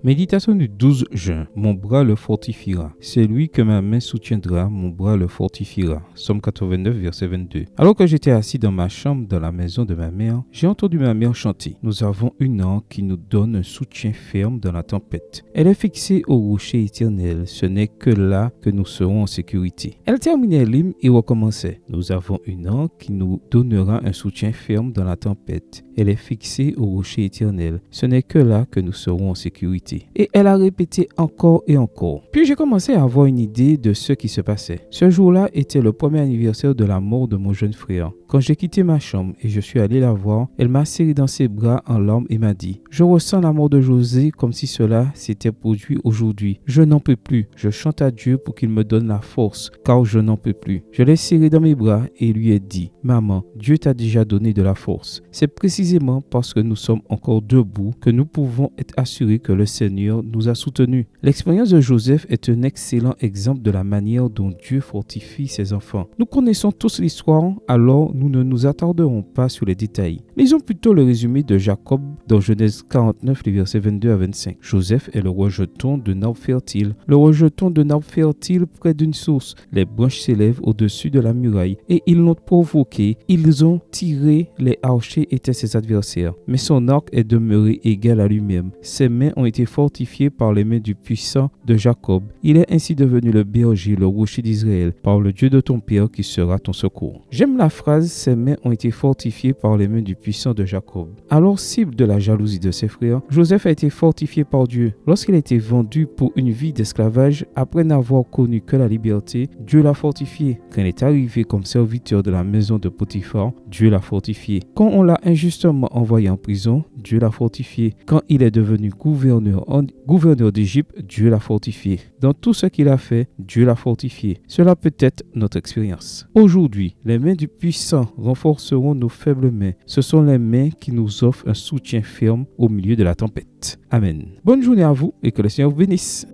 Méditation du 12 juin. Mon bras le fortifiera. C'est lui que ma main soutiendra, mon bras le fortifiera. Somme 89, verset 22. Alors que j'étais assis dans ma chambre dans la maison de ma mère, j'ai entendu ma mère chanter. Nous avons une ange qui nous donne un soutien ferme dans la tempête. Elle est fixée au rocher éternel. Ce n'est que là que nous serons en sécurité. Elle terminait l'hymne et recommençait. Nous avons une ange qui nous donnera un soutien ferme dans la tempête. Elle est fixée au rocher éternel. Ce n'est que là que nous serons en sécurité. Et elle a répété encore et encore. Puis j'ai commencé à avoir une idée de ce qui se passait. Ce jour-là était le premier anniversaire de la mort de mon jeune frère. Quand j'ai quitté ma chambre et je suis allé la voir, elle m'a serré dans ses bras en larmes et m'a dit « Je ressens la mort de José comme si cela s'était produit aujourd'hui. Je n'en peux plus. Je chante à Dieu pour qu'il me donne la force, car je n'en peux plus. » Je l'ai serré dans mes bras et lui ai dit « Maman, Dieu t'a déjà donné de la force. C'est précisément parce que nous sommes encore debout que nous pouvons être assurés que le Seigneur nous a soutenus. » L'expérience de Joseph est un excellent exemple de la manière dont Dieu fortifie ses enfants. Nous connaissons tous l'histoire, alors nous ne nous attarderons pas sur les détails. Lisons plutôt le résumé de Jacob dans Genèse 49, les versets 22 à 25. Joseph est le rejeton d'un arbre fertile. Le rejeton d'un arbre fertile près d'une source. Les branches s'élèvent au-dessus de la muraille et ils l'ont provoqué. Ils ont tiré, les archers étaient ses adversaires. Mais son arc est demeuré égal à lui-même. Ses mains ont été fortifiées par les mains du puissant de Jacob. Il est ainsi devenu le berger, le rocher d'Israël, par le Dieu de ton père qui sera ton secours. J'aime la phrase « Ses mains ont été fortifiées par les mains du puissant de Jacob ». Alors, cible de la jalousie de ses frères, Joseph a été fortifié par Dieu. Lorsqu'il a été vendu pour une vie d'esclavage, après n'avoir connu que la liberté, Dieu l'a fortifié. Quand il est arrivé comme serviteur de la maison de Potiphar, Dieu l'a fortifié. Quand on l'a injustement envoyé en prison, Dieu l'a fortifié. Quand il est devenu gouverneur d'Égypte, Dieu l'a fortifié. Dans tout ce qu'il a fait, Dieu l'a fortifié. Cela peut être notre expérience. Aujourd'hui, les mains du puissant renforceront nos faibles mains. Ce sont les mains qui nous offrent un soutien ferme au milieu de la tempête. Amen. Bonne journée à vous et que le Seigneur vous bénisse.